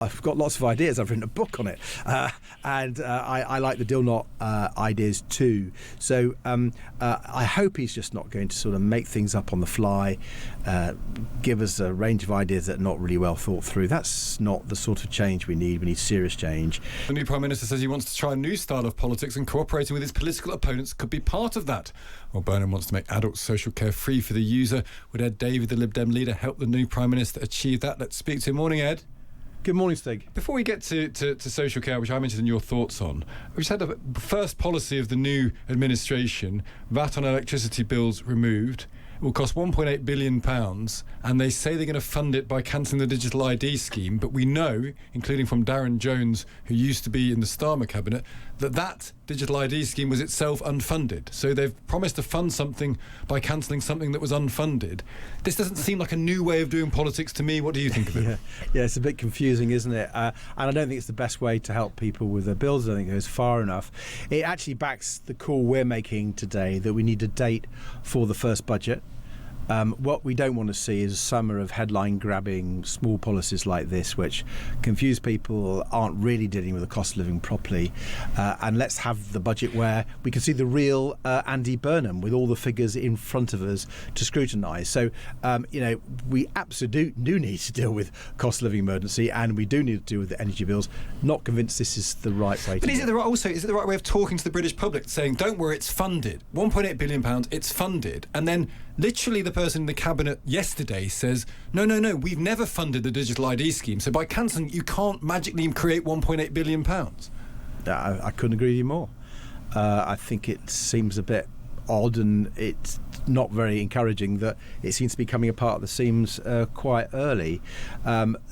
I've got lots of ideas. I've written a book on it, and I like the Dilnot ideas too. So I hope he's just not going to sort of make things up on the fly, give us a range of ideas that are not really well thought through. That's not the sort of change we need. We need serious change. The new Prime Minister says he wants to try a new style of politics, and cooperating with his political opponents could be part of that. Well, Burnham wants to make adult social care free for the user. Would Ed Davey, the Lib Dem leader, help the new Prime Minister achieve that? Let's speak to him. Morning, Ed. Good morning, Stig. Before we get to social care, which I mentioned in your thoughts on, we've just had the first policy of the new administration, VAT on electricity bills removed. It will cost £1.8 billion, and they say they're going to fund it by cancelling the digital ID scheme. But we know, including from Darren Jones, who used to be in the Starmer cabinet, that digital ID scheme was itself unfunded. So they've promised to fund something by cancelling something that was unfunded. This doesn't seem like a new way of doing politics to me. What do you think of it? Yeah, it's a bit confusing, isn't it? And I don't think it's the best way to help people with their bills. I think it goes far enough. It actually backs the call we're making today that we need a date for the first budget. What we don't want to see is a summer of headline-grabbing small policies like this, which confuse people, aren't really dealing with the cost of living properly. And let's have the budget where we can see the real Andy Burnham with all the figures in front of us to scrutinise. So, we absolutely do need to deal with cost of living emergency, and we do need to deal with the energy bills. Not convinced this is the right way to do it. Is it the right way of talking to the British public, saying, don't worry, it's funded. £1.8 billion, it's funded. And then literally the person in the cabinet yesterday says, no, we've never funded the digital ID scheme, so by cancelling you can't magically create £1.8 billion. I couldn't agree with you more. I think it seems a bit odd, and it's not very encouraging that it seems to be coming apart at the seams quite early.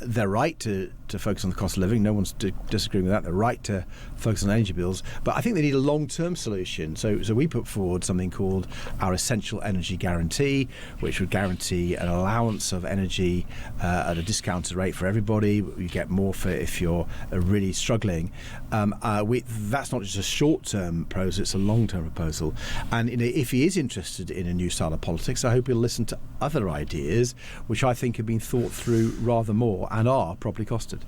They're right to focus on the cost of living. No one's disagreeing with that. They're right to focus on energy bills. But I think they need a long-term solution. So we put forward something called our Essential Energy Guarantee, which would guarantee an allowance of energy at a discounted rate for everybody. You get more for if you're really struggling. That's not just a short-term proposal, it's a long-term proposal. And if he is interested in a new style of politics, I hope he'll listen to other ideas, which I think have been thought through rather more and are properly costed.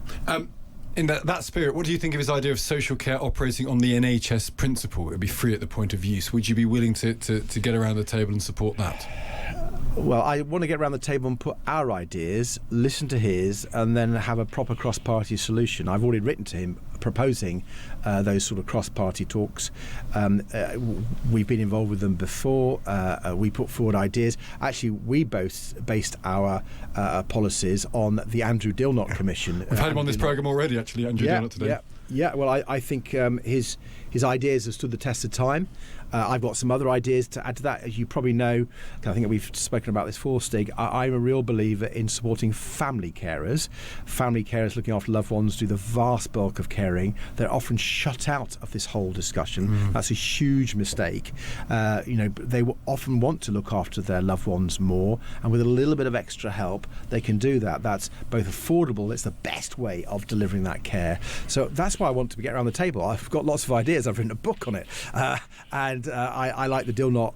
In that spirit, what do you think of his idea of social care operating on the NHS principle? It would be free at the point of use. Would you be willing to get around the table and support that? Well, I want to get around the table and put our ideas, listen to his, and then have a proper cross-party solution. I've already written to him proposing those sort of cross-party talks. We've been involved with them before. We put forward ideas. Actually, we both based our policies on the Andrew Dilnot Commission. We've had him on this programme already, actually, Andrew Dilnot today. Yeah, well, I think his ideas have stood the test of time. I've got some other ideas to add to that. As you probably know, I think we've spoken about this before, Stig, I'm a real believer in supporting family carers. Family carers looking after loved ones do the vast bulk of caring. They're often shut out of this whole discussion. That's a huge mistake. They will often want to look after their loved ones more, and with a little bit of extra help, they can do that. That's both affordable, it's the best way of delivering that care. So that's why I want to get around the table. I've got lots of ideas. I've written a book on it. And I like the Dilnot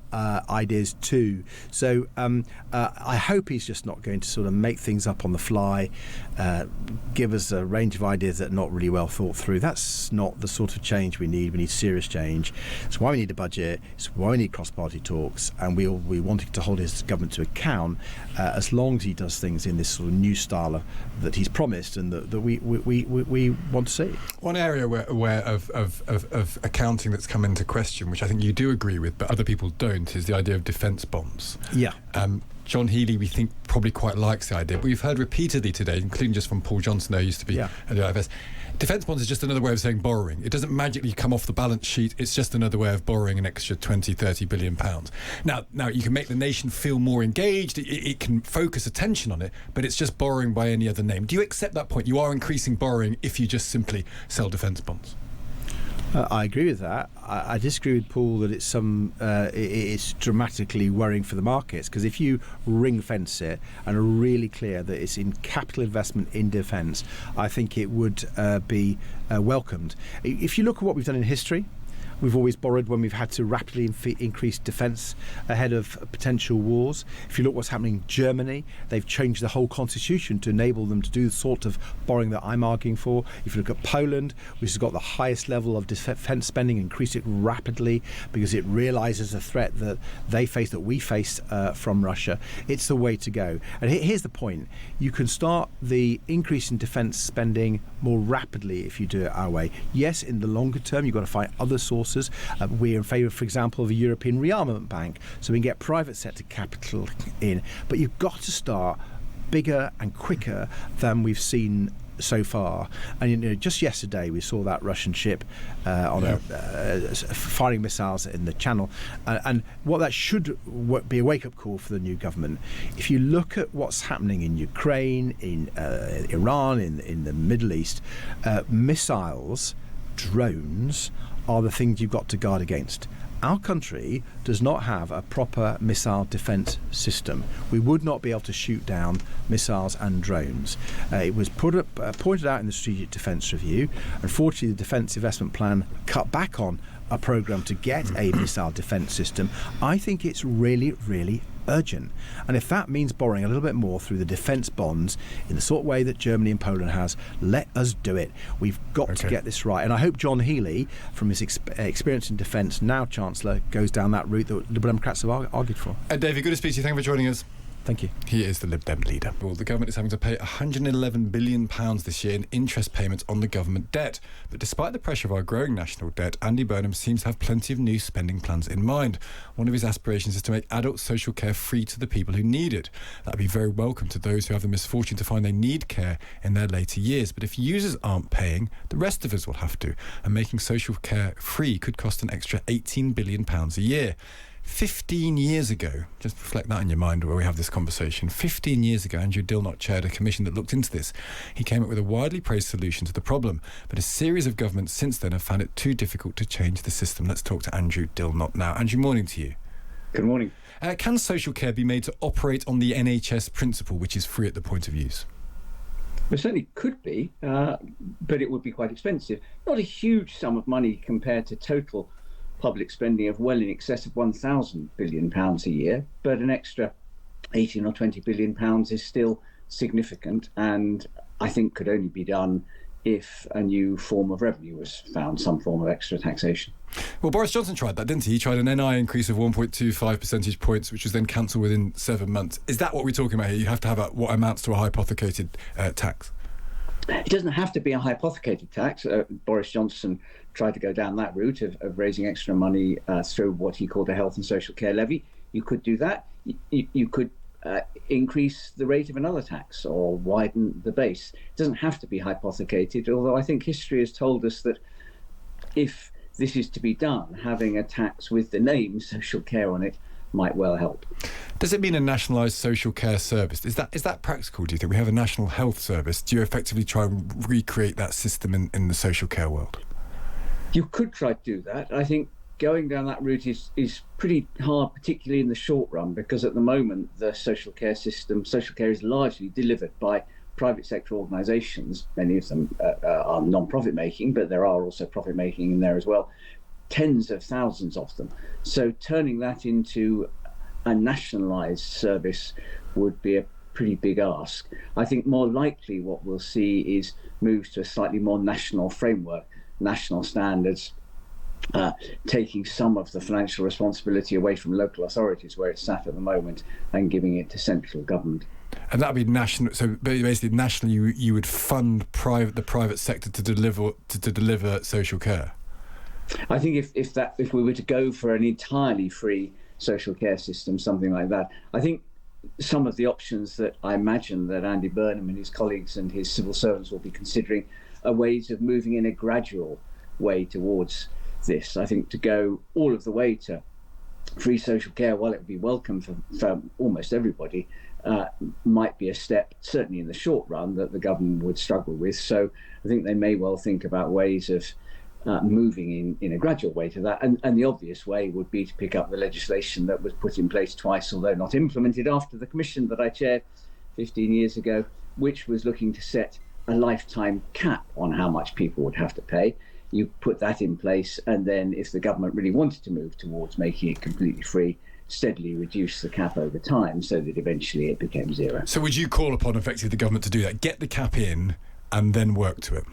ideas too. So I hope he's just not going to sort of make things up on the fly, give us a range of ideas that are not really well thought through. That's not the sort of change we need. We need serious change. It's why we need a budget. It's why we need cross-party talks. And we wanting to hold his government to account as long as he does things in this sort of new style that he's promised and that we want to see. One area of accounting that's come into question, which I think you do agree with, but other people don't, is the idea of defence bonds. Yeah. John Healey, we think, probably quite likes the idea, but we've heard repeatedly today, including just from Paul Johnson, who used to be at the IFS, defence bonds is just another way of saying borrowing. It doesn't magically come off the balance sheet. It's just another way of borrowing an extra 20-30 billion pounds. Now you can make the nation feel more engaged. It can focus attention on it, but it's just borrowing by any other name. Do you accept that point? You are increasing borrowing if you just simply sell defence bonds. I agree with that. I disagree with Paul that it's dramatically worrying for the markets, because if you ring fence it and are really clear that it's in capital investment in defence, I think it would be welcomed. If you look at what we've done in history, We've always borrowed when we've had to rapidly increase defence ahead of potential wars. If you look what's happening in Germany, they've changed the whole constitution to enable them to do the sort of borrowing that I'm arguing for. If you look at Poland, which has got the highest level of defence spending, increased it rapidly because it realises the threat that they face, that we face from Russia. It's the way to go. And here's the point. You can start the increase in defence spending more rapidly if you do it our way. Yes, in the longer term, you've got to find other sources. We're in favour, for example, of a European rearmament bank, so we can get private sector capital in. But you've got to start bigger and quicker than we've seen so far. And just yesterday we saw that Russian ship firing missiles in the Channel, and what that should be a wake-up call for the new government. If you look at what's happening in Ukraine, in Iran, in the Middle East, missiles, drones are the things you've got to guard against. Our country does not have a proper missile defence system. We would not be able to shoot down missiles and drones. It was pointed out in the Strategic Defence Review. Unfortunately, the Defence Investment Plan cut back on a programme to get a missile defence system. I think it's really, really urgent. And if that means borrowing a little bit more through the defence bonds in the sort of way that Germany and Poland has, let us do it. We've got to get this right. And I hope John Healey, from his experience in defence, now Chancellor, goes down that route that the Democrats have argued for. Ed Davey, good to speak to you. Thank you for joining us. Thank you. He is the Lib Dem leader. Well, the government is having to pay £111 billion this year in interest payments on the government debt. But despite the pressure of our growing national debt, Andy Burnham seems to have plenty of new spending plans in mind. One of his aspirations is to make adult social care free to the people who need it. That would be very welcome to those who have the misfortune to find they need care in their later years. But if users aren't paying, the rest of us will have to. And making social care free could cost an extra £18 billion a year. 15 years ago, just reflect that in your mind where we have this conversation, 15 years ago, Andrew Dilnot chaired a commission that looked into this. He came up with a widely praised solution to the problem, but a series of governments since then have found it too difficult to change the system. Let's talk to Andrew Dilnot now. Andrew, morning to you. Good morning. Can social care be made to operate on the NHS principle, which is free at the point of use? Well, certainly could be, but it would be quite expensive. Not a huge sum of money compared to total public spending of well in excess of £1,000 billion a year, but an extra 18 or 20 billion pounds is still significant, and I think could only be done if a new form of revenue was found, some form of extra taxation. Well, Boris Johnson tried that, didn't he? He tried an NI increase of 1.25 percentage points, which was then cancelled within 7 months. Is that what we're talking about here? You have to have what amounts to a hypothecated tax? It doesn't have to be a hypothecated tax. Boris Johnson tried to go down that route of raising extra money through what he called a health and social care levy. You could do that. You could increase the rate of another tax or widen the base. It doesn't have to be hypothecated, although I think history has told us that if this is to be done, having a tax with the name social care on it might well help. Does it mean a nationalised social care service? Is that practical, do you think? We have a national health service. Do you effectively try and recreate that system in the social care world? You could try to do that. I think going down that route is pretty hard, particularly in the short run, because at the moment the social care is largely delivered by private sector organisations. Many of them are non-profit making, but there are also profit making in there as well. Tens of thousands of them. So turning that into a nationalised service would be a pretty big ask. I think more likely what we'll see is moves to a slightly more national framework, national standards, taking some of the financial responsibility away from local authorities where it's sat at the moment and giving it to central government. And that would be national. So basically, nationally, you would fund the private sector to deliver social care. I think if we were to go for an entirely free social care system, something like that, I think some of the options that I imagine that Andy Burnham and his colleagues and his civil servants will be considering are ways of moving in a gradual way towards this. I think to go all of the way to free social care, while it would be welcome for almost everybody, might be a step, certainly in the short run, that the government would struggle with. So I think they may well think about ways of moving in a gradual way to that. And the obvious way would be to pick up the legislation that was put in place twice, although not implemented, after the commission that I chaired 15 years ago, which was looking to set a lifetime cap on how much people would have to pay. you put that in place, and then if the government really wanted to move towards making it completely free, steadily reduce the cap over time so that eventually it became zero. So would you call upon effectively the government to do that, get the cap in and then work to it?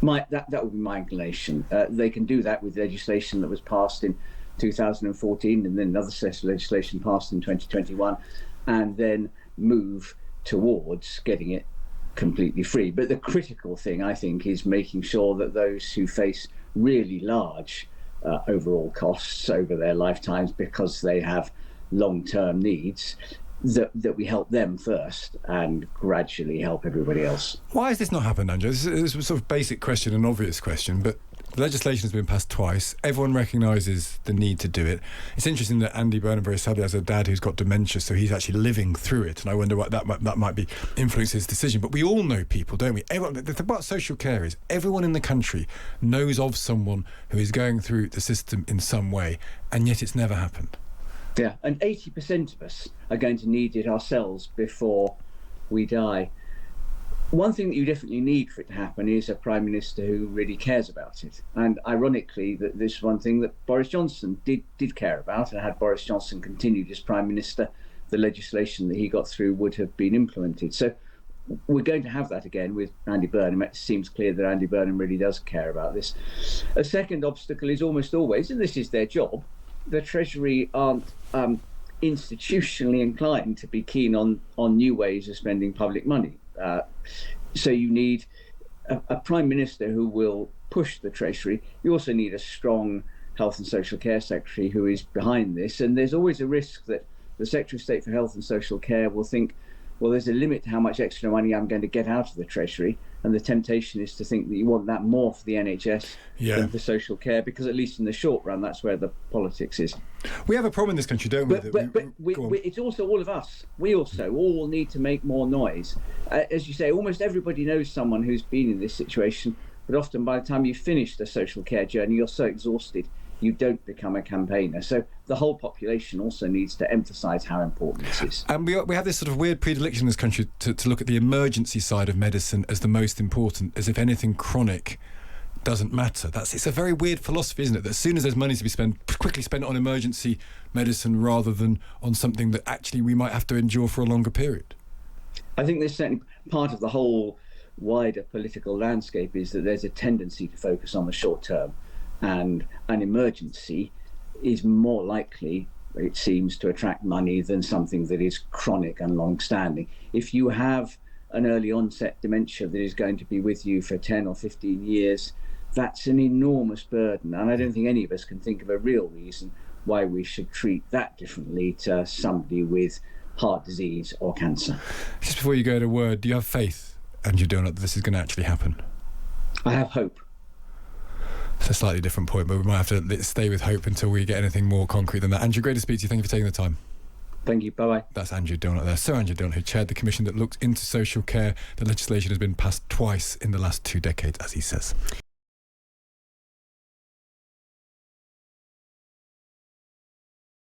That would be my inclination. They can do that with legislation that was passed in 2014 and then another set of legislation passed in 2021, and then move towards getting it completely free. But the critical thing, I think, is making sure that those who face really large overall costs over their lifetimes because they have long-term needs, that we help them first and gradually help everybody else. Why has this not happened, Andrew? This is a sort of basic question, an obvious question, but the legislation has been passed twice. Everyone recognises the need to do it. It's interesting that Andy Burnham very sadly has a dad who's got dementia, so he's actually living through it, and I wonder what that might be influence his decision. But we all know people, don't we? Everyone, the thing about social care is everyone in the country knows of someone who is going through the system in some way, and yet it's never happened. Yeah, and 80% of us are going to need it ourselves before we die. One thing that you definitely need for it to happen is a Prime Minister who really cares about it. And ironically, that this is one thing that Boris Johnson did care about, and had Boris Johnson continued as Prime Minister, the legislation that he got through would have been implemented. So we're going to have that again with Andy Burnham. It seems clear that Andy Burnham really does care about this. A second obstacle is almost always, and this is their job, the Treasury aren't institutionally inclined to be keen on new ways of spending public money. So you need a Prime Minister who will push the Treasury. You also need a strong Health and Social Care Secretary who is behind this. And there's always a risk that the Secretary of State for Health and Social Care will think, well, there's a limit to how much extra money I'm going to get out of the Treasury. And the temptation is to think that you want that more for the NHS than for social care, because at least in the short run, that's where the politics is. We have a problem in this country, don't we? But it's also all of us. We also all need to make more noise. As you say, almost everybody knows someone who's been in this situation, but often by the time you've finished the social care journey, you're so exhausted, you don't become a campaigner. So the whole population also needs to emphasise how important this is. And we have this sort of weird predilection in this country to look at the emergency side of medicine as the most important, as if anything chronic doesn't matter. It's a very weird philosophy, isn't it? That as soon as there's money to be spent, quickly spend it on emergency medicine rather than on something that actually we might have to endure for a longer period. I think there's certainly part of the whole wider political landscape is that there's a tendency to focus on the short term. And an emergency is more likely, it seems, to attract money than something that is chronic and long-standing. If you have an early onset dementia that is going to be with you for 10 or 15 years, that's an enormous burden. And I don't think any of us can think of a real reason why we should treat that differently to somebody with heart disease or cancer. Just before you go to word, do you have faith, Andrew Dilnot, that this is going to actually happen? I have hope. It's a slightly different point, but we might have to stay with hope until we get anything more concrete than that. Andrew, great to speak to you. Thank you for taking the time. Thank you. Bye-bye. That's Andrew Dilnot there. Sir Andrew Dilnot, who chaired the commission that looked into social care. The legislation has been passed twice in the last 2 decades, as he says.